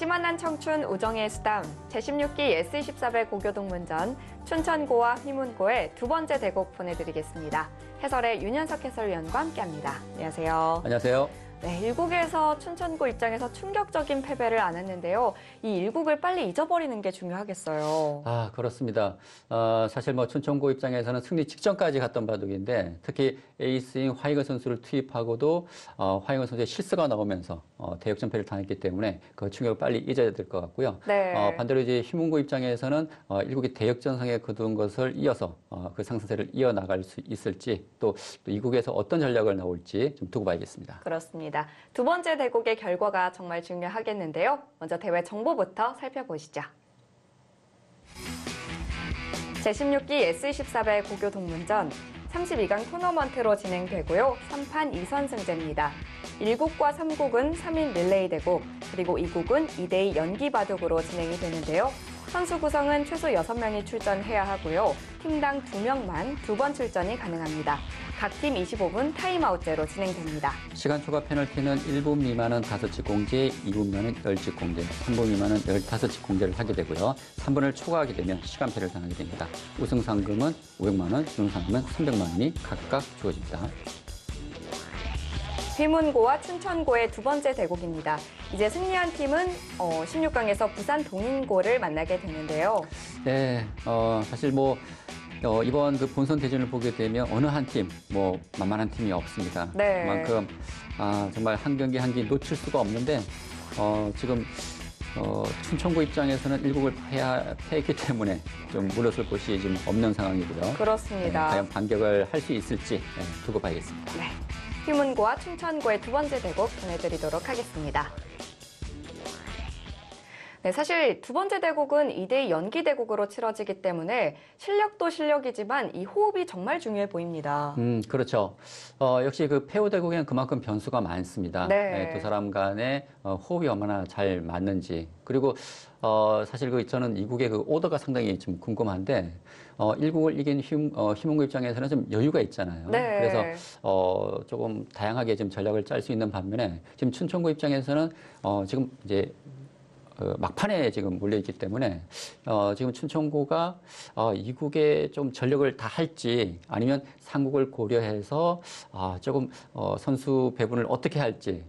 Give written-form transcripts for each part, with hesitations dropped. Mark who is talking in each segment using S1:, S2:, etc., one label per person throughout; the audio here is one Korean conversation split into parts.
S1: 다시 만난 청춘 우정의 수담 제16기 S24배 고교동문전 춘천고와 휘문고의 두 번째 대국 보내드리겠습니다. 해설의 윤현석 해설위원과 함께합니다. 안녕하세요.
S2: 안녕하세요.
S1: 네, 1국에서 춘천고 입장에서 충격적인 패배를 안았는데요. 이 1국을 빨리 잊어버리는 게 중요하겠어요.
S2: 아, 그렇습니다. 사실 뭐 춘천고 입장에서는 승리 직전까지 갔던 바둑인데 특히 에이스인 화이거 선수를 투입하고도 화이거 선수의 실수가 나오면서 대역전패를 당했기 때문에 그 충격을 빨리 잊어야 될 것 같고요.
S1: 네.
S2: 반대로 이제 휘문고 입장에서는 1국이 대역전상에 거둔 것을 이어서 그 상승세를 이어나갈 수 있을지 또 2국에서 어떤 전략을 나올지 좀 두고 봐야겠습니다.
S1: 그렇습니다. 두 번째 대국의 결과가 정말 중요하겠는데요. 먼저 대회 정보부터 살펴보시죠. 제16기 S24배 고교 동문전 32강 토너먼트로 진행되고요. 3판 2선승제입니다. 1국과 3국은 3인 릴레이 대국, 그리고 2국은 2대2 연기 바둑으로 진행이 되는데요. 선수 구성은 최소 6명이 출전해야 하고요. 팀당 2명만 2번 출전이 가능합니다. 각 팀 25분 타임아웃제로 진행됩니다.
S2: 시간 초과 페널티는 1분 미만은 5집 공제, 2분 미만은 10집 공제, 3분 미만은 15집 공제를 하게 되고요. 3분을 초과하게 되면 시간패를 당하게 됩니다. 우승 상금은 500만 원, 준우승 상금은 300만 원이 각각 주어집니다.
S1: 휘문고와 춘천고의 두 번째 대국입니다. 이제 승리한 팀은 16강에서 부산 동인고를 만나게 되는데요.
S2: 네, 사실 뭐 이번 그 본선 대전을 보게 되면 어느 한 팀, 뭐 만만한 팀이 없습니다.
S1: 네.
S2: 그만큼 정말 한 경기 한 경기 놓칠 수가 없는데 지금 춘천고 입장에서는 1국을 패했기 때문에 좀 물러설 곳이 지금 없는 상황이고요.
S1: 그렇습니다.
S2: 과연 반격을 할 수 있을지 두고 봐야겠습니다.
S1: 네. 휘문고와 춘천고의 두 번째 대국 보내드리도록 하겠습니다. 네, 사실 두 번째 대국은 2대2 연기 대국으로 치러지기 때문에 실력도 실력이지만 이 호흡이 정말 중요해 보입니다.
S2: 그렇죠. 역시 그 페어 대국에는 그만큼 변수가 많습니다.
S1: 네.
S2: 두 사람 간의 호흡이 얼마나 잘 맞는지. 그리고 사실 저는 2국의 그 오더가 상당히 좀 궁금한데 1국을 이긴 휘문고 입장에서는 좀 여유가 있잖아요.
S1: 네.
S2: 그래서 조금 다양하게 좀 전략을 짤 수 있는 반면에 지금 춘천고 입장에서는 지금 이제 막판에 지금 몰려있기 때문에 지금 춘천고가 2국에 좀 전력을 다 할지 아니면 3국을 고려해서 조금 선수 배분을 어떻게 할지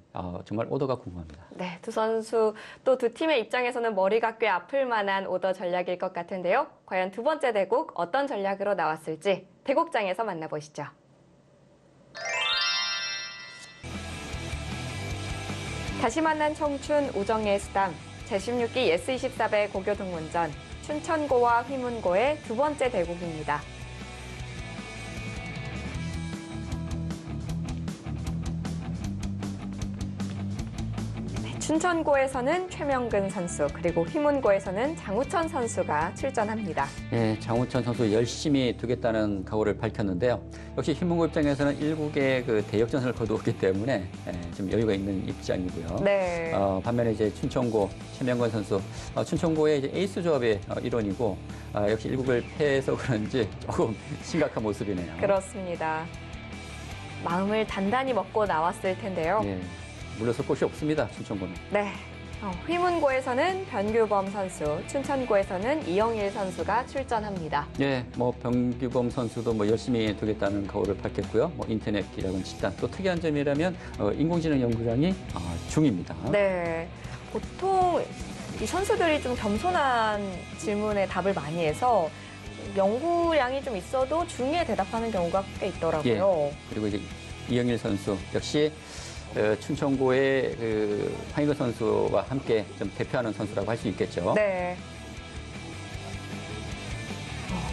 S2: 정말 오더가 궁금합니다.
S1: 네, 두 선수 또 두 팀의 입장에서는 머리가 꽤 아플 만한 오더 전략일 것 같은데요. 과연 두 번째 대국 어떤 전략으로 나왔을지 대국장에서 만나보시죠. 다시 만난 청춘 우정의 수담 제16기 S24배 고교 동문전 춘천고와 휘문고의 두 번째 대국입니다. 춘천고에서는 최명근 선수 그리고 휘문고에서는 장우천 선수가 출전합니다.
S2: 네, 장우천 선수 열심히 두겠다는 각오를 밝혔는데요. 역시 휘문고 입장에서는 1국의 그 대역전을 거두었기 때문에 좀 여유가 있는 입장이고요.
S1: 네.
S2: 반면에 이제 춘천고 최명근 선수, 춘천고의 이제 에이스 조합의 일원이고 역시 1국을 패해서 그런지 조금 심각한 모습이네요.
S1: 그렇습니다. 마음을 단단히 먹고 나왔을 텐데요.
S2: 네. 물러설 곳이 없습니다, 춘천고는.
S1: 네. 휘문고에서는 변규범 선수, 춘천고에서는 이영일 선수가 출전합니다.
S2: 네, 뭐 변규범 선수도 뭐 열심히 두겠다는 각오를 밝혔고요. 뭐 인터넷 기자군 집단 또 특이한 점이라면 인공지능 연구장이 중입니다.
S1: 네. 보통 이 선수들이 좀 겸손한 질문에 답을 많이 해서 연구량이 좀 있어도 중에 대답하는 경우가 꽤 있더라고요.
S2: 예. 그리고 이제 이영일 선수 역시 춘천고의 그 황희거 선수와 함께 좀 대표하는 선수라고 할 수 있겠죠.
S1: 네.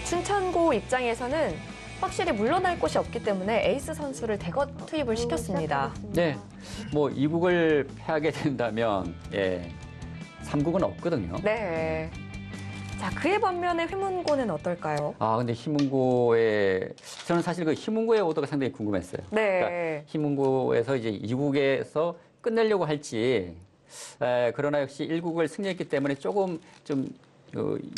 S1: 춘천고 입장에서는 확실히 물러날 곳이 없기 때문에 에이스 선수를 대거 투입을 시켰습니다.
S2: 네. 뭐 2국을 패하게 된다면 3국은 없거든요.
S1: 네. 자, 그에 반면에 휘문고는 어떨까요?
S2: 근데 저는 사실 그 휘문고의 오더가 상당히 궁금했어요.
S1: 네.
S2: 그러니까 휘문고에서 이제 2국에서 끝내려고 할지, 그러나 역시 1국을 승리했기 때문에 조금 좀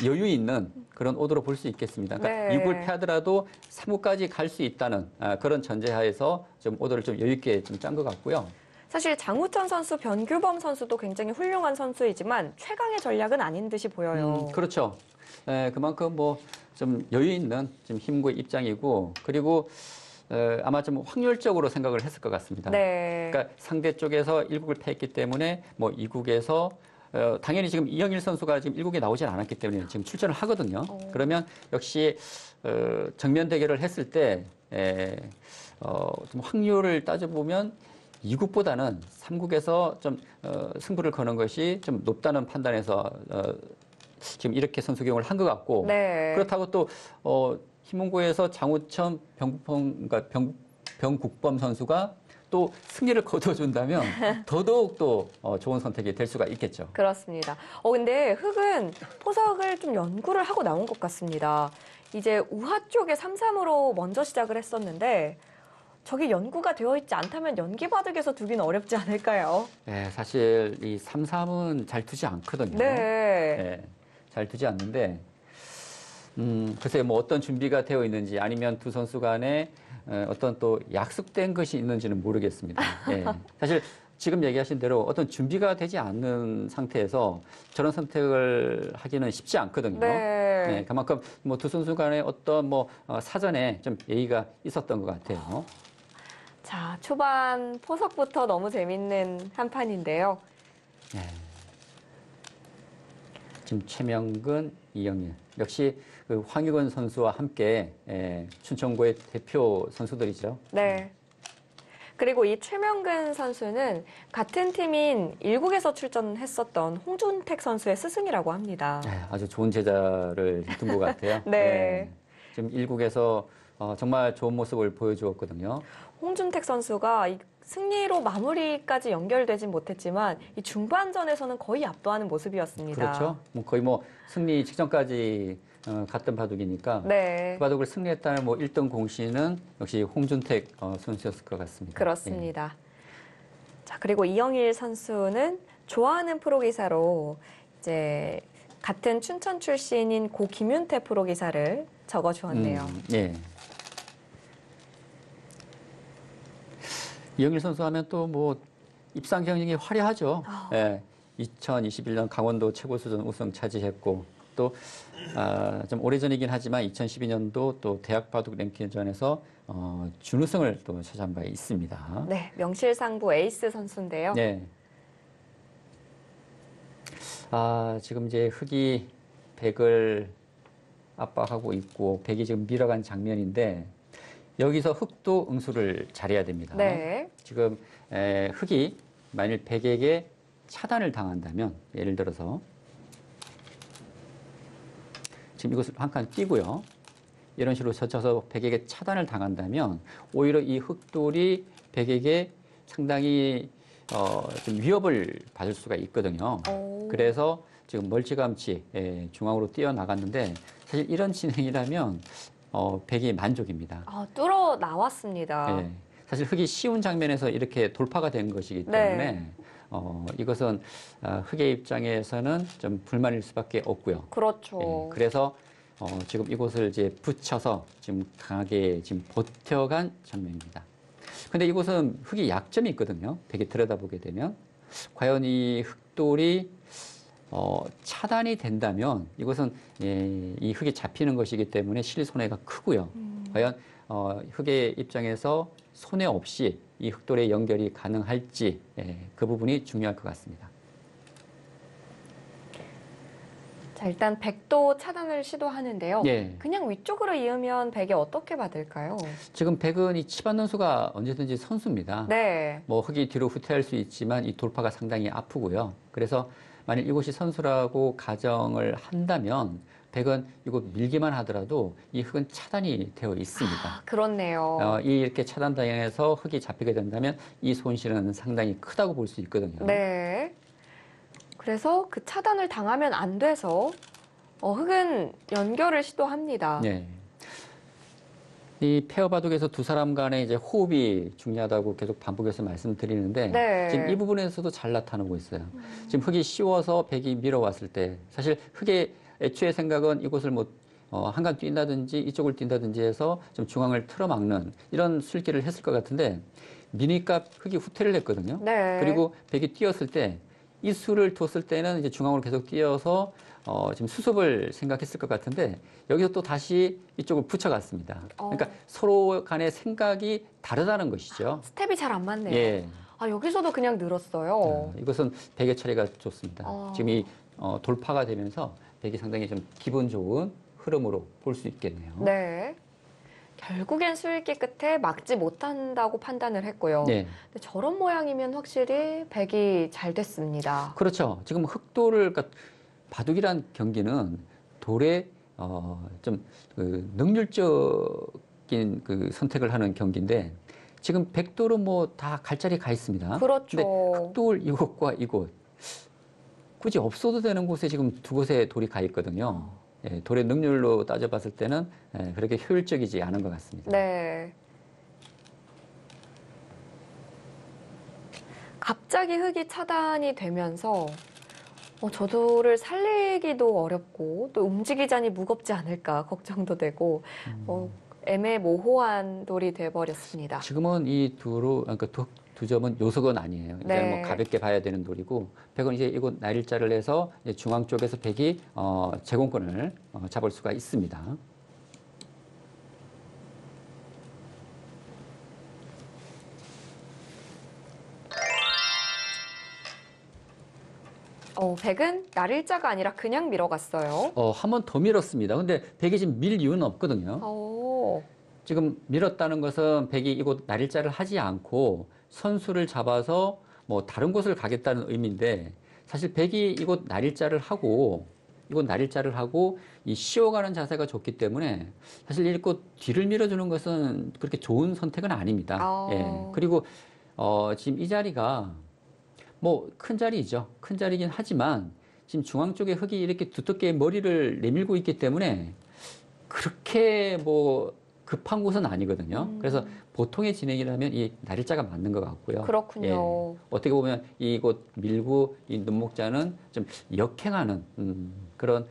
S2: 여유 있는 그런 오더로 볼 수 있겠습니다. 그러니까
S1: 네.
S2: 2국을 패하더라도 3국까지 갈 수 있다는 그런 전제하에서 좀 오더를 좀 여유 있게 좀 짠 것 같고요.
S1: 사실 장우천 선수, 변규범 선수도 굉장히 훌륭한 선수이지만 최강의 전략은 아닌 듯이 보여요.
S2: 그렇죠. 그만큼 뭐 좀 여유 있는 좀 힘구의 입장이고 그리고 아마 좀 확률적으로 생각을 했을 것 같습니다.
S1: 네.
S2: 그러니까 상대 쪽에서 1국을 패했기 때문에 뭐 2국에서 당연히 지금 이영일 선수가 지금 1국에 나오질 않았기 때문에 지금 출전을 하거든요. 그러면 역시 정면 대결을 했을 때 좀 확률을 따져보면 2국보다는 3국에서 좀 승부를 거는 것이 좀 높다는 판단에서 지금 이렇게 선수 경험을 한 것 같고
S1: 네.
S2: 그렇다고 또 희문고에서 장우천, 그러니까 병국범 선수가 또 승리를 거둬준다면 더더욱 또 좋은 선택이 될 수가 있겠죠.
S1: 그렇습니다. 근데 흑은 포석을 좀 연구를 하고 나온 것 같습니다. 이제 우하 쪽에 3-3으로 먼저 시작을 했었는데 저게 연구가 되어 있지 않다면 연기 바둑에서 두기는 어렵지 않을까요?
S2: 네, 사실 이 3-3은 잘 두지 않거든요.
S1: 네.
S2: 네, 잘 두지 않는데 글쎄요, 뭐 어떤 준비가 되어 있는지 아니면 두 선수 간에 어떤 또 약속된 것이 있는지는 모르겠습니다. 예. 사실 지금 얘기하신 대로 어떤 준비가 되지 않는 상태에서 저런 선택을 하기는 쉽지 않거든요.
S1: 네.
S2: 그만큼 뭐 두 선수 간에 어떤 뭐 사전에 좀 예의가 있었던 것 같아요.
S1: 자, 초반 포석부터 너무 재밌는 한 판인데요.
S2: 예. 지금 최명근, 이영일 역시 그 황희건 선수와 함께 춘천고의 대표 선수들이죠.
S1: 네. 그리고 이 최명근 선수는 같은 팀인 1국에서 출전했었던 홍준택 선수의 스승이라고 합니다.
S2: 아주 좋은 제자를 둔 것 같아요.
S1: 네.
S2: 지금 1국에서 정말 좋은 모습을 보여주었거든요.
S1: 홍준택 선수가 이 승리로 마무리까지 연결되진 못했지만 이 중반전에서는 거의 압도하는 모습이었습니다.
S2: 그렇죠. 뭐 거의 뭐 승리 직전까지 갔던 바둑이니까
S1: 네.
S2: 그 바둑을 승리했다는 뭐 1등 공신은 역시 홍준택 선수였을 것 같습니다.
S1: 그렇습니다. 자, 그리고 이영일 선수는 좋아하는 프로기사로 이제 같은 춘천 출신인 고 김윤태 프로기사를 적어주었네요.
S2: 예. 이영일 선수 하면 또 뭐 입상 경력이 화려하죠. 2021년 강원도 최고수전 우승 차지했고 또 좀 오래전이긴 하지만 2012년도 또 대학 바둑 랭킹전에서 준우승을 또 차지한 바 있습니다.
S1: 네, 명실상부 에이스 선수인데요.
S2: 네. 지금 이제 흑이 백을 압박하고 있고 백이 지금 밀어간 장면인데 여기서 흑도 응수를 잘해야 됩니다.
S1: 네.
S2: 지금 흑이 만일 백에게 차단을 당한다면 예를 들어서 지금 이것을 한 칸 띄고요. 이런 식으로 젖혀서 백에게 차단을 당한다면 오히려 이 흑돌이 백에게 상당히 좀 위협을 받을 수가 있거든요. 그래서 지금 멀찌감치 중앙으로 뛰어나갔는데 사실 이런 진행이라면 백이 만족입니다.
S1: 뚫어 나왔습니다.
S2: 네. 사실 흑이 쉬운 장면에서 이렇게 돌파가 된 것이기 때문에 이것은 흑의 입장에서는 좀 불만일 수밖에 없고요.
S1: 그렇죠.
S2: 그래서 지금 이곳을 이제 붙여서 지금 강하게 지금 버텨간 장면입니다. 근데 이곳은 흑이 약점이 있거든요. 백이 들여다보게 되면 과연 이 흑돌이 차단이 된다면 이것은 이 흑이 잡히는 것이기 때문에 실손해가 크고요. 과연 흑의 입장에서 손해 없이 이 흑돌의 연결이 가능할지 그 부분이 중요할 것 같습니다.
S1: 자, 일단 백도 차단을 시도하는데요.
S2: 예.
S1: 그냥 위쪽으로 이으면 백이 어떻게 받을까요?
S2: 지금 백은 이 치받는 수가 언제든지 선수입니다.
S1: 네.
S2: 뭐 흑이 뒤로 후퇴할 수 있지만 이 돌파가 상당히 아프고요. 그래서 만일 이곳이 선수라고 가정을 한다면 백은 이곳 밀기만 하더라도 이 흑은 차단이 되어 있습니다.
S1: 그렇네요.
S2: 이렇게 차단당해서 흑이 잡히게 된다면 이 손실은 상당히 크다고 볼 수 있거든요.
S1: 네. 그래서 그 차단을 당하면 안 돼서 흑은 연결을 시도합니다.
S2: 네. 이 페어 바둑에서 두 사람 간의 이제 호흡이 중요하다고 계속 반복해서 말씀드리는데
S1: 네.
S2: 지금 이 부분에서도 잘 나타나고 있어요. 지금 흑이 씌워서 백이 밀어왔을 때 사실 흑의 애초의 생각은 이곳을 뭐 한간 뛴다든지 이쪽을 뛴다든지 해서 좀 중앙을 틀어막는 이런 술기를 했을 것 같은데 미니값 흙이 후퇴를 했거든요.
S1: 네.
S2: 그리고 백이 뛰었을 때 이 수를 뒀을 때는 이제 중앙으로 계속 뛰어서 지금 수습을 생각했을 것 같은데 여기서 또 다시 이쪽을 붙여갔습니다. 그러니까 서로 간의 생각이 다르다는 것이죠.
S1: 스텝이 잘 안 맞네요.
S2: 예.
S1: 아, 여기서도 그냥 늘었어요.
S2: 이것은 백의 처리가 좋습니다.
S1: 어.
S2: 지금 이 돌파가 되면서 백이 상당히 좀 기분 좋은 흐름으로 볼 수 있겠네요.
S1: 네. 결국엔 수읽기 끝에 막지 못한다고 판단을 했고요.
S2: 네.
S1: 근데 저런 모양이면 확실히 백이 잘 됐습니다.
S2: 그렇죠. 지금 흑돌을, 그러니까 바둑이란 경기는 돌에 좀 능률적인 그 선택을 하는 경기인데 지금 백돌은 뭐 다 갈 자리 가 있습니다.
S1: 그렇죠.
S2: 근데 흑돌 이곳과 이곳 굳이 없어도 되는 곳에 지금 두 곳에 돌이 가 있거든요. 예, 돌의 능률로 따져봤을 때는 그렇게 효율적이지 않은 것 같습니다.
S1: 네. 갑자기 흙이 차단이 되면서 저돌을 살리기도 어렵고 또 움직이자니 무겁지 않을까 걱정도 되고 애매모호한 돌이 돼버렸습니다.
S2: 지금은 이 그러니까 두 점은 요석은 아니에요. 이제
S1: 네.
S2: 뭐 가볍게 봐야 되는 돌이고 백은 이제 이곳 날일자를 해서 이제 중앙 쪽에서 백이 제공권을 잡을 수가 있습니다.
S1: 백은 날일자가 아니라 그냥 밀어갔어요.
S2: 한 번 더 밀었습니다. 근데 백이 지금 밀 이유는 없거든요.
S1: 오.
S2: 지금 밀었다는 것은 백이 이곳 날일자를 하지 않고 선수를 잡아서 뭐 다른 곳을 가겠다는 의미인데 사실 백이 이곳 날일자를 하고 이 쉬어가는 자세가 좋기 때문에 사실 이곳 뒤를 밀어주는 것은 그렇게 좋은 선택은 아닙니다. 예. 그리고 지금 이 자리가 뭐 큰 자리이죠. 큰 자리이긴 하지만 지금 중앙 쪽에 흙이 이렇게 두텁게 머리를 내밀고 있기 때문에 그렇게 뭐 급한 곳은 아니거든요. 그래서 보통의 진행이라면 이 날일자가 맞는 것 같고요.
S1: 그렇군요.
S2: 예. 어떻게 보면 이곳 밀고 이 눈목자는 좀 역행하는 그런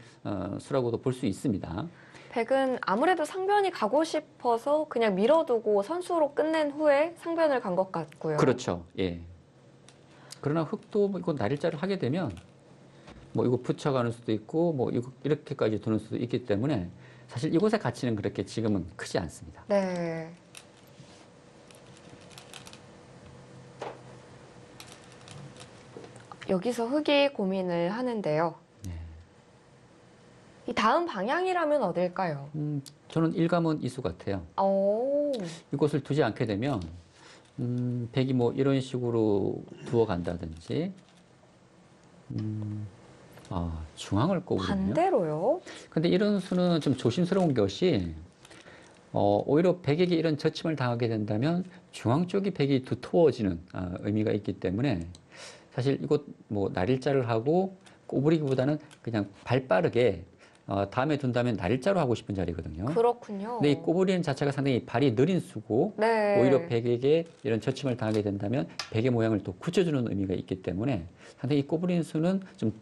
S2: 수라고도 볼 수 있습니다.
S1: 백은 아무래도 상변이 가고 싶어서 그냥 밀어두고 선수로 끝낸 후에 상변을 간 것 같고요.
S2: 그렇죠. 예. 그러나 흙도 뭐 이거 날일자를 하게 되면 뭐 이거 붙여가는 수도 있고 뭐 이거 이렇게까지 두는 수도 있기 때문에 사실 이곳의 가치는 그렇게 지금은 크지 않습니다.
S1: 네. 여기서 흙이 고민을 하는데요.
S2: 네.
S1: 이 다음 방향이라면 어딜까요?
S2: 저는 일감은 이수 같아요.
S1: 오.
S2: 이곳을 두지 않게 되면 백이 뭐 이런 식으로 두어 간다든지 중앙을 꼽으거든요.
S1: 반대로요?
S2: 근데 이런 수는 좀 조심스러운 것이 오히려 백에게 이런 저침을 당하게 된다면 중앙 쪽이 백이 두터워지는 의미가 있기 때문에 사실 이곳 뭐 날일자를 하고 꼬부리기보다는 그냥 발 빠르게 다음에 둔다면 날일자로 하고 싶은 자리거든요.
S1: 그렇군요.
S2: 근데 이 꼬부리는 자체가 상당히 발이 느린 수고
S1: 네.
S2: 오히려 백에게 이런 저침을 당하게 된다면 백의 모양을 또 굳혀주는 의미가 있기 때문에 상당히 이 꼬부리는 수는 좀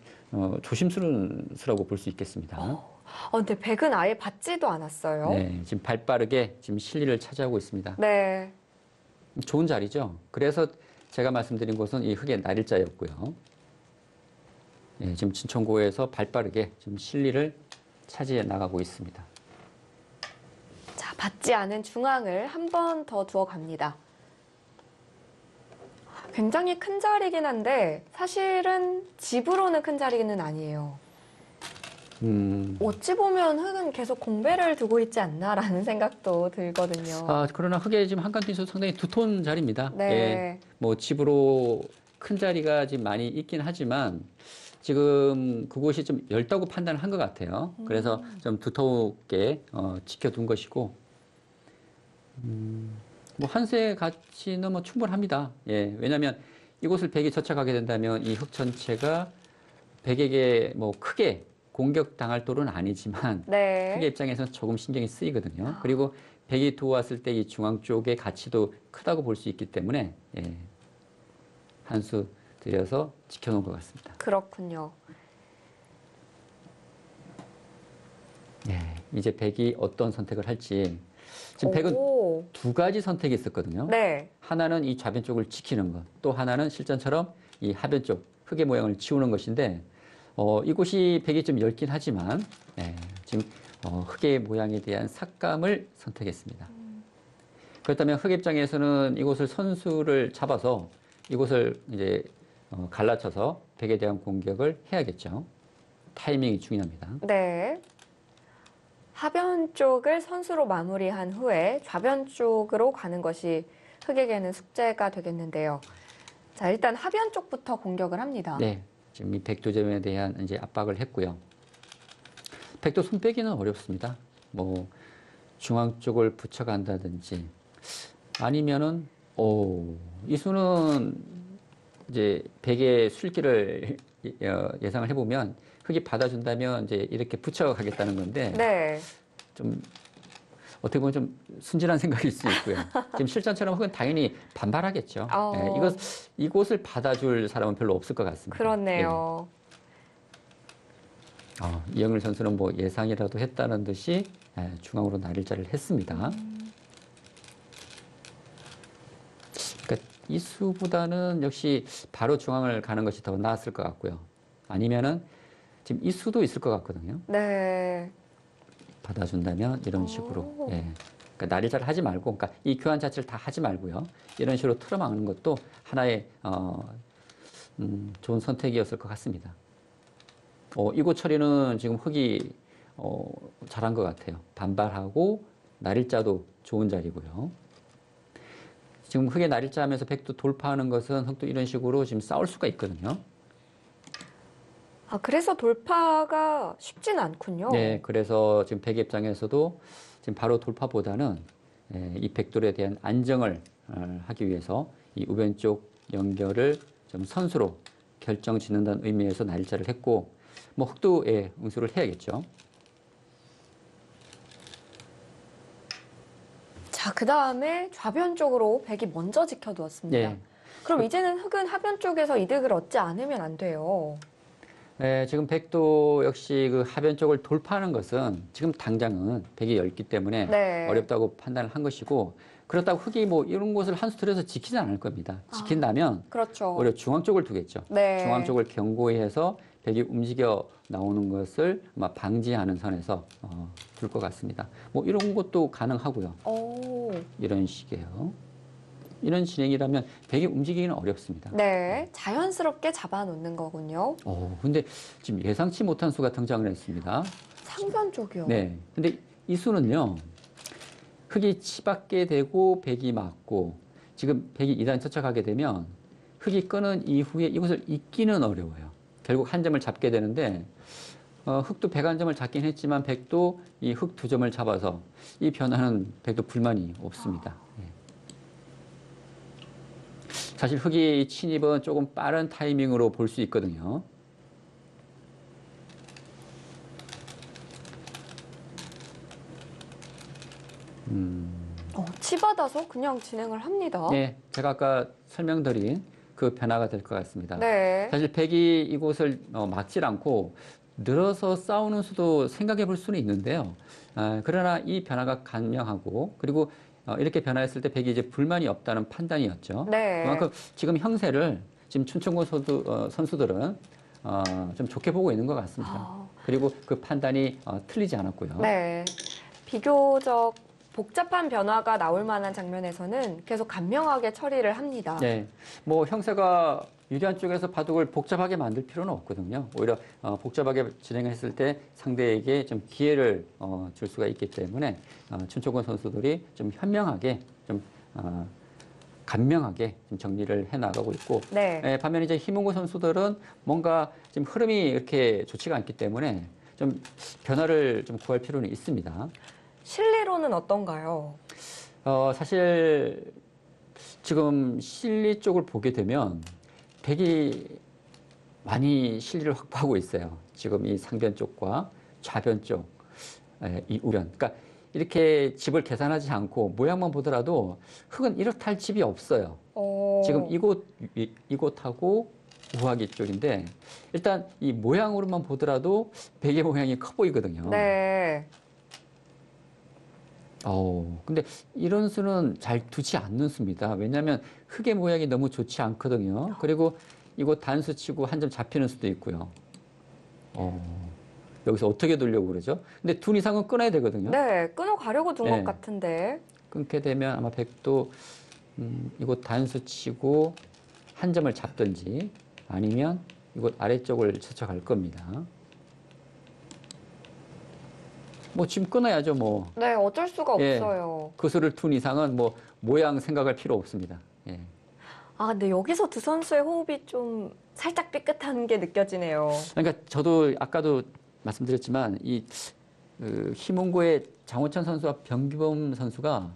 S2: 조심스러운 수라고 볼 수 있겠습니다.
S1: 근데 백은 아예 받지도 않았어요.
S2: 네, 지금 발 빠르게 지금 실리를 차지하고 있습니다.
S1: 네.
S2: 좋은 자리죠. 그래서 제가 말씀드린 곳은 이 흙의 날일자였고요. 네, 지금 진천고에서 발 빠르게 지금 실리를 차지해 나가고 있습니다.
S1: 자, 받지 않은 중앙을 한 번 더 두어 갑니다. 굉장히 큰 자리긴 한데 사실은 집으로는 큰 자리는 아니에요. 어찌 보면 흙은 계속 공배를 두고 있지 않나라는 생각도 들거든요.
S2: 그러나 흙의 지금 한칸 뛴수 상당히 두터운 자리입니다.
S1: 네.
S2: 예, 뭐 집으로 큰 자리가 지금 많이 있긴 하지만 지금 그곳이 좀 얇다고 판단을 한 것 같아요. 그래서 좀 두텁게 지켜둔 것이고, 뭐 한세 가치는 뭐 충분합니다. 예, 왜냐하면 이곳을 백이 저착하게 된다면 이 흙 전체가 백에게 뭐 크게 공격당할 돌은 아니지만
S1: 네.
S2: 흙의 입장에서는 조금 신경이 쓰이거든요. 그리고 백이 두어왔을 때 이 중앙 쪽의 가치도 크다고 볼 수 있기 때문에 한 수 들여서 지켜놓은 것 같습니다.
S1: 그렇군요.
S2: 네, 이제 백이 어떤 선택을 할지. 지금 백은
S1: 오.
S2: 두 가지 선택이 있었거든요.
S1: 네.
S2: 하나는 이 좌변 쪽을 지키는 것, 또 하나는 실전처럼 이 하변 쪽 흙의 모양을 지우는 것인데 이곳이 벽이 좀 얇긴 하지만 지금 흙의 모양에 대한 삭감을 선택했습니다. 그렇다면 흙 입장에서는 이곳을 선수를 잡아서 이곳을 이제 갈라쳐서 벽에 대한 공격을 해야겠죠. 타이밍이 중요합니다.
S1: 네. 하변 쪽을 선수로 마무리한 후에 좌변 쪽으로 가는 것이 흑에게는 숙제가 되겠는데요. 자, 일단 하변 쪽부터 공격을 합니다.
S2: 네. 지금 이 백도점에 대한 이제 압박을 했고요. 백도 손 빼기는 어렵습니다. 뭐 중앙 쪽을 붙여간다든지 아니면은 이수는 이제 백의 술기를 예상을 해보면 흙이 받아준다면 이제 이렇게 붙여가겠다는 건데
S1: 네.
S2: 좀 어떻게 보면 좀 순진한 생각일 수 있고요. 지금 실전처럼 흙은 당연히 반발하겠죠. 이곳을 받아줄 사람은 별로 없을 것 같습니다.
S1: 그렇네요.
S2: 이영일 선수는 뭐 예상이라도 했다는 듯이 중앙으로 날일자를 했습니다. 그러니까 이수보다는 역시 바로 중앙을 가는 것이 더 나았을 것 같고요. 아니면은 지금 이수도 있을 것 같거든요.
S1: 네.
S2: 받아준다면 이런 식으로. 그러니까 날일자를 하지 말고, 그러니까 이 교환 자체를 다 하지 말고요. 이런 식으로 틀어막는 것도 하나의 좋은 선택이었을 것 같습니다. 이곳 처리는 지금 흙이 잘한 것 같아요. 반발하고 날일자도 좋은 자리고요. 지금 흙에 날일자 하면서 백도 돌파하는 것은 흙도 이런 식으로 지금 싸울 수가 있거든요.
S1: 그래서 돌파가 쉽진 않군요.
S2: 네, 그래서 지금 백 입장에서도 지금 바로 돌파보다는 이 백돌에 대한 안정을 하기 위해서 이 우변 쪽 연결을 좀 선수로 결정 짓는다는 의미에서 날일자를 했고, 뭐 흙도 응수를 해야겠죠.
S1: 자, 그 다음에 좌변 쪽으로 백이 먼저 지켜두었습니다. 그럼 이제는 흑은 하변 쪽에서 이득을 얻지 않으면 안 돼요.
S2: 네, 지금 백도 역시 그 하변 쪽을 돌파하는 것은 지금 당장은 백이 얇기 때문에 어렵다고 판단을 한 것이고, 그렇다고 흑이 뭐 이런 곳을 한 수 들여서 지키지 않을 겁니다. 지킨다면
S1: 그렇죠.
S2: 오히려 중앙 쪽을 두겠죠. 중앙 쪽을 견고히 해서 백이 움직여 나오는 것을 아마 방지하는 선에서 둘 것 같습니다. 뭐 이런 것도 가능하고요. 이런 식이에요. 이런 진행이라면 백이 움직이기는 어렵습니다.
S1: 네, 자연스럽게 잡아놓는 거군요.
S2: 근데 지금 예상치 못한 수가 등장을 했습니다.
S1: 상변 쪽이요.
S2: 네. 근데 이 수는요, 흙이 치받게 되고 백이 맞고, 지금 백이 2단 쫓아가게 되면 흙이 끄는 이후에 이것을 잇기는 어려워요. 결국 한 점을 잡게 되는데, 흙도 백 한 점을 잡긴 했지만 백도 이 흙 두 점을 잡아서 이 변화는 백도 불만이 없습니다. 사실 흙이 침입은 조금 빠른 타이밍으로 볼 수 있거든요.
S1: 치받아서 그냥 진행을 합니다.
S2: 네, 제가 아까 설명드린 그 변화가 될 것 같습니다.
S1: 네.
S2: 사실 백이 이곳을 막질 않고 늘어서 싸우는 수도 생각해 볼 수는 있는데요. 그러나 이 변화가 간명하고, 그리고 이렇게 변화했을 때 백이 이제 불만이 없다는 판단이었죠.
S1: 네.
S2: 그만큼 지금 형세를 지금 춘천고 선수들은 좀 좋게 보고 있는 것 같습니다. 그리고 그 판단이 틀리지 않았고요.
S1: 네. 비교적 복잡한 변화가 나올 만한 장면에서는 계속 간명하게 처리를 합니다.
S2: 네. 뭐 형세가 유리한 쪽에서 바둑을 복잡하게 만들 필요는 없거든요. 오히려 복잡하게 진행했을 때 상대에게 좀 기회를 줄 수가 있기 때문에 춘천권 선수들이 좀 현명하게, 좀 간명하게 좀 정리를 해나가고 있고, 반면에 이제 힘은구 선수들은 뭔가 지금 흐름이 이렇게 좋지가 않기 때문에 좀 변화를 좀 구할 필요는 있습니다.
S1: 실리로는 어떤가요?
S2: 사실 지금 실리 쪽을 보게 되면 백이 많이 실리를 확보하고 있어요. 지금 이 상변 쪽과 좌변 쪽, 이 우변. 그러니까 이렇게 집을 계산하지 않고 모양만 보더라도 흙은 이렇다 할 집이 없어요. 지금 이곳하고 우하기 쪽인데, 일단 이 모양으로만 보더라도 백의 모양이 커 보이거든요.
S1: 네.
S2: 근데 이런 수는 잘 두지 않는 수입니다. 왜냐하면 흙의 모양이 너무 좋지 않거든요. 그리고 이거 단수 치고 한 점 잡히는 수도 있고요. 여기서 어떻게 두려고 그러죠? 근데 둔 이상은 끊어야 되거든요.
S1: 네, 끊어가려고 둔 것
S2: 네.
S1: 같은데.
S2: 끊게 되면 아마 백도 이곳 단수 치고 한 점을 잡든지 아니면 이곳 아래쪽을 스쳐갈 겁니다. 뭐 지금 끊어야죠, 뭐.
S1: 네, 어쩔 수가
S2: 예.
S1: 없어요.
S2: 그 수를 둔 이상은 뭐 모양 생각할 필요 없습니다. 예.
S1: 아, 근데 여기서 두 선수의 호흡이 좀 살짝 삐끗한 게 느껴지네요.
S2: 그러니까 저도 아까도 말씀드렸지만 희문고의 장호천 선수와 변규범 선수가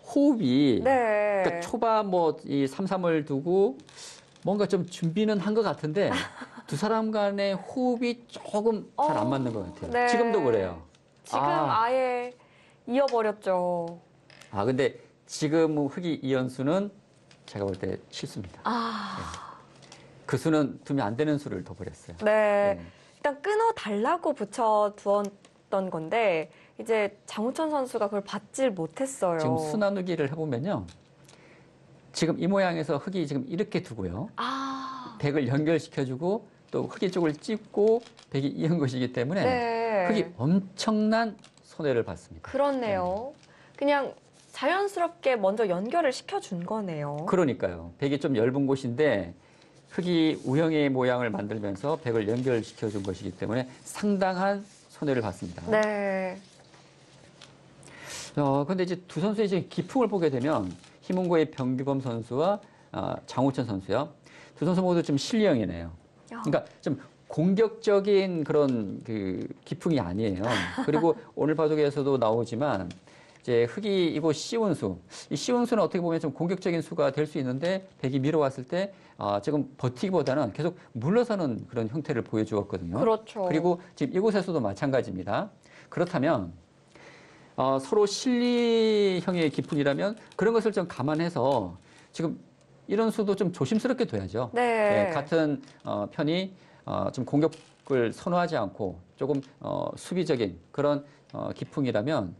S2: 호흡이
S1: 네.
S2: 그러니까 초반 이 3-3을 두고 뭔가 좀 준비는 한 것 같은데 두 사람 간의 호흡이 조금 잘 안 맞는 것 같아요.
S1: 네.
S2: 지금도 그래요.
S1: 지금 아예 이어버렸죠.
S2: 근데 지금 흑이 이연수는 제가 볼 때 실수입니다. 그 수는 두면 안 되는 수를 둬버렸어요.
S1: 네. 일단 끊어달라고 붙여두었던 건데, 이제 장우천 선수가 그걸 받질 못했어요.
S2: 지금 수 나누기를 해보면요. 지금 이 모양에서 흑이 지금 이렇게 두고요. 백을 연결시켜주고 또 흑이 쪽을 찝고 백이 이은 것이기 때문에
S1: 네.
S2: 흑이 엄청난 손해를 봤습니다.
S1: 그렇네요. 그냥 자연스럽게 먼저 연결을 시켜준 거네요.
S2: 그러니까요. 백이 좀 얇은 곳인데 흑이 우형의 모양을 만들면서 백을 연결시켜준 것이기 때문에 상당한 손해를 봤습니다.
S1: 네.
S2: 근데 이제 두 선수의 이제 기풍을 보게 되면 희문고의 변규범 선수와 장호천 선수요. 두 선수 모두 좀 실력이네요. 그러니까 좀 공격적인 그런 그 기풍이 아니에요. 그리고 오늘 바둑에서도 나오지만 이제 흑이 이곳 쉬운 수, 이 쉬운 수는 어떻게 보면 좀 공격적인 수가 될 수 있는데 백이 밀어왔을 때 지금 버티기보다는 계속 물러서는 그런 형태를 보여주었거든요.
S1: 그렇죠.
S2: 그리고 지금 이곳에서도 마찬가지입니다. 그렇다면 서로 실리형의 기풍이라면 그런 것을 좀 감안해서 지금 이런 수도 좀 조심스럽게 둬야죠.
S1: 네.
S2: 같은 편이 좀 공격을 선호하지 않고 조금 수비적인 그런 기풍이라면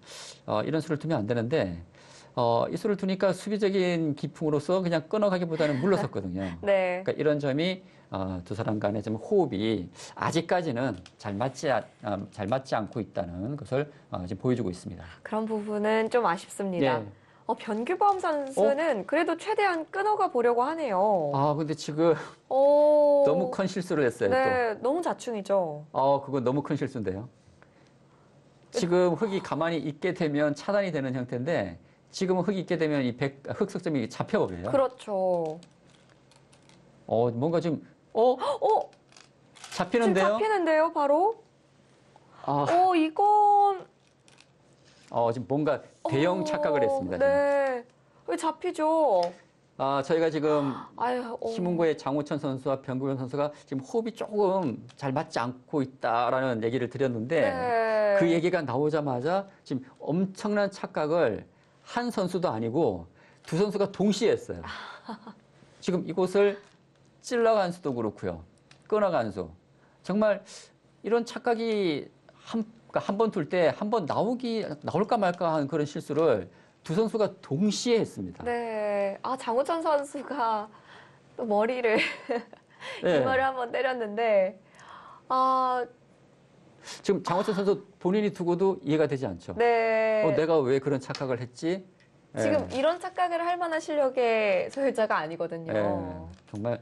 S2: 이런 수를 두면 안 되는데 이 수를 두니까 수비적인 기풍으로서 그냥 끊어가기보다는 물러섰거든요.
S1: 네.
S2: 그러니까 이런 점이 두 사람 간의 좀 호흡이 아직까지는 잘 맞지 않고 있다는 것을 지금 보여주고 있습니다.
S1: 그런 부분은 좀 아쉽습니다.
S2: 네.
S1: 변규범 선수는 그래도 최대한 끊어가 보려고 하네요.
S2: 근데 지금
S1: 오.
S2: 너무 큰 실수를 했어요.
S1: 네, 너무 자충이죠.
S2: 그건 너무 큰 실수인데요. 지금 흑이 가만히 있게 되면 차단이 되는 형태인데 지금은 흑이 있게 되면 이 흑석점이 잡혀버려요.
S1: 그렇죠.
S2: 뭔가 지금 잡히는데요?
S1: 지금 잡히는데요, 바로? 이건.
S2: 지금 뭔가 대형 착각을 했습니다.
S1: 네. 왜 잡히죠?
S2: 저희가 지금
S1: 아유,
S2: 희문고의 장호천 선수와 변규범 선수가 지금 호흡이 조금 잘 맞지 않고 있다라는 얘기를 드렸는데
S1: 네.
S2: 그 얘기가 나오자마자 지금 엄청난 착각을 한 선수도 아니고 두 선수가 동시에 했어요. 지금 이곳을 찔러간 수도 그렇고요. 끊어간 수. 정말 이런 착각이 한 번 둘 때 한 번 나올까 말까 하는 그런 실수를 두 선수가 동시에 했습니다.
S1: 네. 장우천 선수가 또 머리를,
S2: 네.
S1: 이마를 한번 때렸는데,
S2: 지금 장호천 선수 본인이 두고도 이해가 되지 않죠.
S1: 네.
S2: 내가 왜 그런 착각을 했지?
S1: 지금 이런 착각을 할 만한 실력의 소유자가 아니거든요.
S2: 정말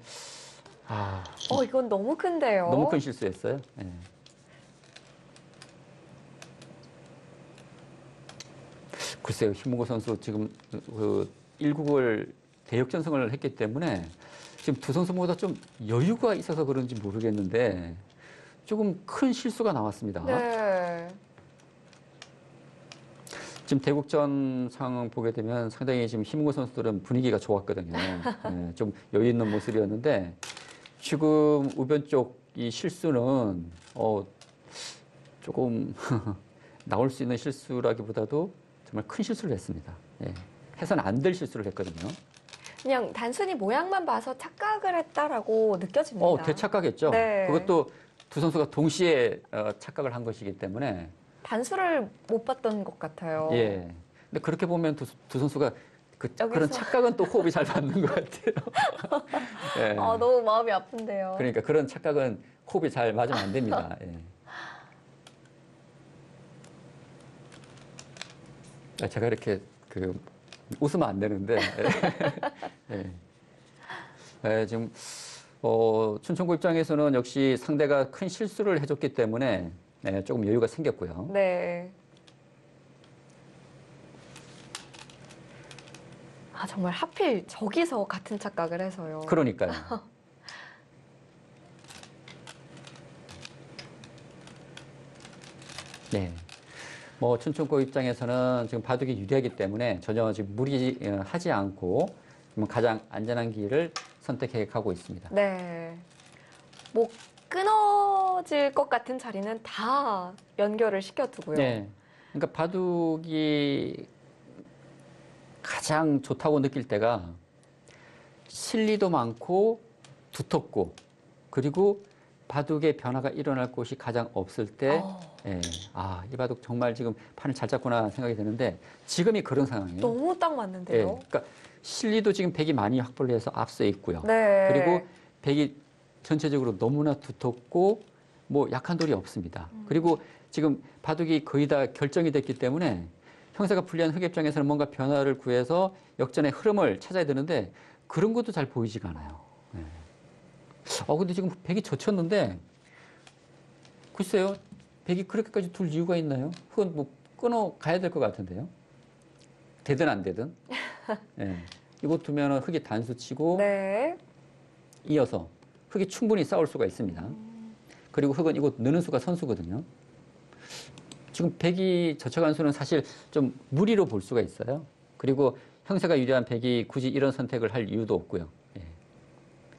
S1: 이건 너무 큰데요.
S2: 너무 큰 실수였어요. 글쎄요, 희문고 선수 지금 그 1국을 대역전승을 했기 때문에 지금 두 선수 모두 좀 여유가 있어서 그런지 모르겠는데 조금 큰 실수가 나왔습니다.
S1: 네.
S2: 지금 대국전 상황 보게 되면 상당히 지금 희문고 선수들은 분위기가 좋았거든요. 좀 여유 있는 모습이었는데 지금 우변 쪽 이 실수는 조금 나올 수 있는 실수라기보다도 정말 큰 실수를 했습니다. 해서는 안 될 실수를 했거든요.
S1: 그냥 단순히 모양만 봐서 착각을 했다라고 느껴집니다.
S2: 대착각했죠.
S1: 네.
S2: 그것도 두 선수가 동시에 착각을 한 것이기 때문에
S1: 단수를 못 봤던 것 같아요.
S2: 근데 근데 그렇게 보면 두 선수가 그런
S1: 여기서.
S2: 착각은 또 호흡이 잘 맞는 것 같아요. 예.
S1: 너무 마음이 아픈데요.
S2: 그러니까 그런 착각은 호흡이 잘 맞으면 안 됩니다. 예. 제가 이렇게 웃으면 안 되는데 예. 예, 지금 춘천구 입장에서는 역시 상대가 큰 실수를 해줬기 때문에 조금 여유가 생겼고요.
S1: 네. 정말 하필 저기서 같은 착각을 해서요.
S2: 그러니까요. 네. 뭐 춘천구 입장에서는 지금 바둑이 유리하기 때문에 전혀 지금 무리하지 않고 가장 안전한 길을 선택해 가고 있습니다.
S1: 네. 뭐 끊어질 것 같은 자리는 다 연결을 시켜두고요.
S2: 네. 그러니까 바둑이 가장 좋다고 느낄 때가 실리도 많고 두텁고 그리고 바둑의 변화가 일어날 곳이 가장 없을 때 예, 이 바둑 정말 지금 판을 잘 짰구나 생각이 드는데 지금이 그런 상황이에요.
S1: 너무 딱 맞는데요.
S2: 예, 그러니까 실리도 지금 백이 많이 확보를 해서 앞서 있고요.
S1: 네.
S2: 그리고 백이 전체적으로 너무나 두텁고 뭐 약한 돌이 없습니다. 그리고 지금 바둑이 거의 다 결정이 됐기 때문에 형사가 불리한 흑 입장에서는 뭔가 변화를 구해서 역전의 흐름을 찾아야 되는데 그런 것도 잘 보이지가 않아요. 네. 근데 지금 백이 젖혔는데 글쎄요. 백이 그렇게까지 둘 이유가 있나요? 흑은 뭐 끊어 가야 될 것 같은데요. 되든 안 되든. 네. 이거 두면은 흑이 단수 치고
S1: 네.
S2: 이어서 흑이 충분히 싸울 수가 있습니다. 그리고 흑은 이거 느는 수가 선수거든요. 지금 백이 젖혀간 수는 사실 좀 무리로 볼 수가 있어요. 그리고 형세가 유리한 백이 굳이 이런 선택을 할 이유도 없고요. 예.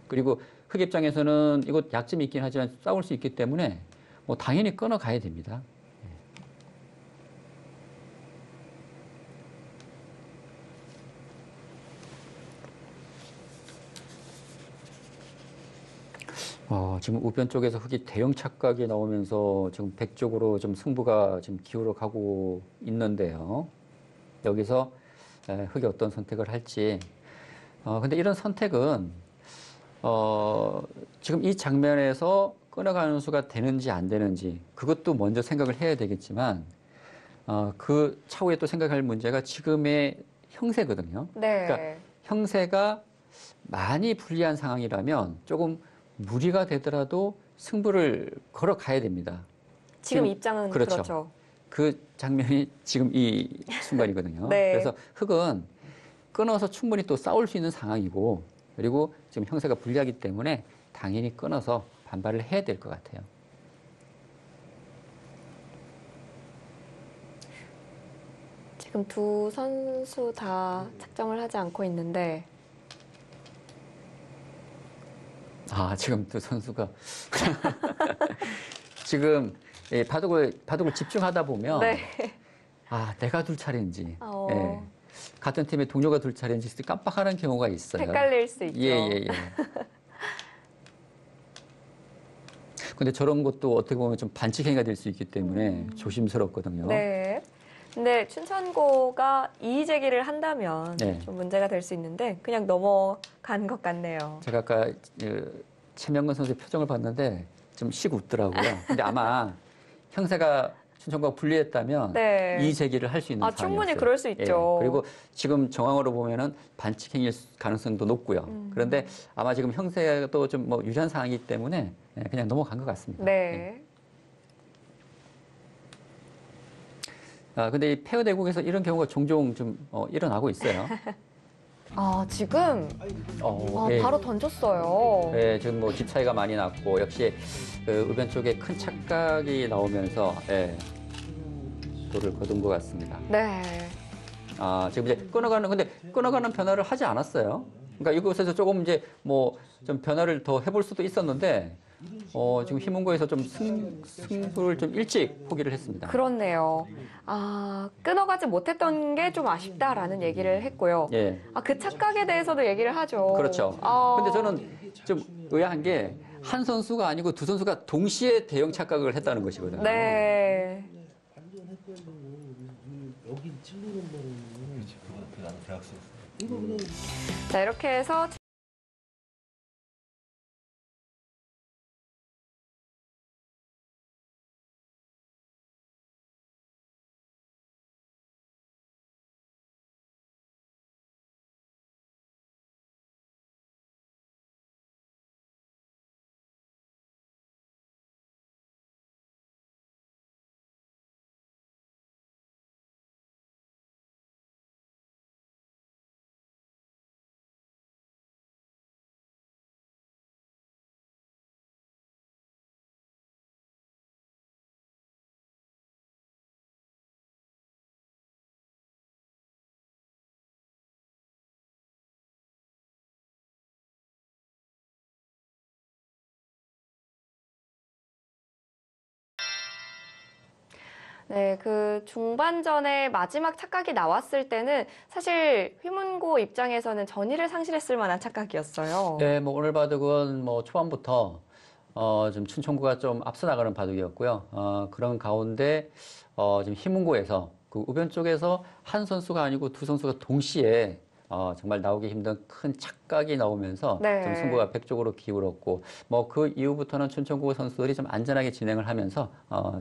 S2: 그리고 흑 입장에서는 이거 약점이 있긴 하지만 싸울 수 있기 때문에 뭐 당연히 끊어 가야 됩니다. 지금 우변 쪽에서 흑이 대형 착각이 나오면서 지금 백 쪽으로 좀 승부가 지금 기울어 가고 있는데요. 여기서 흑이 어떤 선택을 할지. 근데 이런 선택은, 지금 이 장면에서 끊어가는 수가 되는지 안 되는지 그것도 먼저 생각을 해야 되겠지만, 그 차후에 또 생각할 문제가 지금의 형세거든요.
S1: 네.
S2: 그러니까 형세가 많이 불리한 상황이라면 조금 무리가 되더라도 승부를 걸어가야 됩니다.
S1: 지금 입장은 그렇죠.
S2: 그 장면이 지금 이 순간이거든요.
S1: 네.
S2: 그래서 흑은 끊어서 충분히 또 싸울 수 있는 상황이고 그리고 지금 형세가 불리하기 때문에 당연히 끊어서 반발을 해야 될 것 같아요.
S1: 지금 두 선수 다 착정을 하지 않고 있는데
S2: 지금 두 선수가 지금 바둑을 집중하다 보면
S1: 네.
S2: 내가 둘 차례인지
S1: 어.
S2: 예, 같은 팀의 동료가 둘 차례인지 깜빡하는 경우가 있어요.
S1: 헷갈릴 수 있죠.
S2: 예. 근데 저런 것도 어떻게 보면 좀 반칙 행위가 될 수 있기 때문에 조심스럽거든요.
S1: 네. 근데 춘천고가 이의 제기를 한다면
S2: 네.
S1: 좀 문제가 될 수 있는데 그냥 넘어간 것 같네요.
S2: 제가 아까 최명근 선수의 표정을 봤는데 좀 씩 웃더라고요. 근데 아마 형사가 춘천고가 불리했다면
S1: 네.
S2: 이의 제기를 할 수 있는 상황이었어요.
S1: 충분히 그럴 수 있죠.
S2: 그리고 지금 정황으로 보면은 반칙 행위일 가능성도 높고요. 그런데 아마 지금 형사도 좀 뭐 유리한 상황이기 때문에 그냥 넘어간 것 같습니다.
S1: 네.
S2: 근데 이 페어 대국에서 이런 경우가 종종 좀 일어나고 있어요.
S1: 지금
S2: 예.
S1: 바로 던졌어요.
S2: 네, 지금 뭐 집 차이가 많이 났고 역시 그 의변 쪽에 큰 착각이 나오면서 돌을 거둔 것 같습니다.
S1: 네.
S2: 지금 이제 끊어가는 변화를 하지 않았어요. 그러니까 이곳에서 조금 이제 뭐 좀 변화를 더 해볼 수도 있었는데 지금 희문고에서 좀 승부를 좀 일찍 포기를 했습니다.
S1: 그렇네요. 끊어가지 못했던 게 좀 아쉽다라는 얘기를 했고요.
S2: 예.
S1: 그 착각에 대해서도 얘기를 하죠.
S2: 그렇죠. 근데 저는 좀 의아한 게 한 선수가 아니고 두 선수가 동시에 대형 착각을 했다는 것이거든요.
S1: 네.
S3: 그렇지. 그거 나는 대학생이었어.
S1: 자, 이렇게 해서 네, 그 중반전에 마지막 착각이 나왔을 때는 사실 휘문고 입장에서는 전의를 상실했을 만한 착각이었어요.
S2: 네, 뭐 오늘 바둑은 뭐 초반부터 좀 춘천구가 좀 앞서 나가는 바둑이었고요. 그런 가운데 지금 희문고에서 그 우변 쪽에서 한 선수가 아니고 두 선수가 동시에 정말 나오기 힘든 큰 착각이 나오면서
S1: 네.
S2: 좀 승부가 백쪽으로 기울었고 뭐 그 이후부터는 춘천구 선수들이 좀 안전하게 진행을 하면서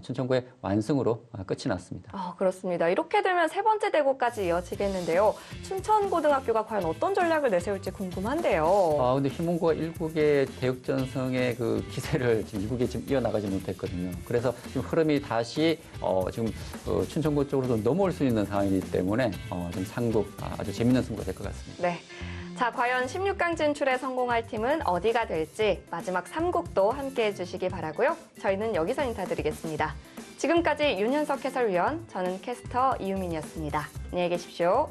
S2: 춘천구의 완승으로 끝이 났습니다.
S1: 그렇습니다. 이렇게 되면 세 번째 대구까지 이어지겠는데요. 춘천고등학교가 과연 어떤 전략을 내세울지 궁금한데요.
S2: 근데 희문고가 일국의 대역전승의 그 기세를 지금 이국에 지금 이어나가지 못했거든요. 그래서 지금 흐름이 다시 지금 춘천고 쪽으로 좀 넘어올 수 있는 상황이기 때문에 좀 상국 아주 재밌는 승부가 될 것 같습니다.
S1: 네. 자, 과연 16강 진출에 성공할 팀은 어디가 될지 마지막 3국도 함께 해주시기 바라고요. 저희는 여기서 인사드리겠습니다. 지금까지 윤현석 해설위원, 저는 캐스터 이유민이었습니다. 안녕히 계십시오.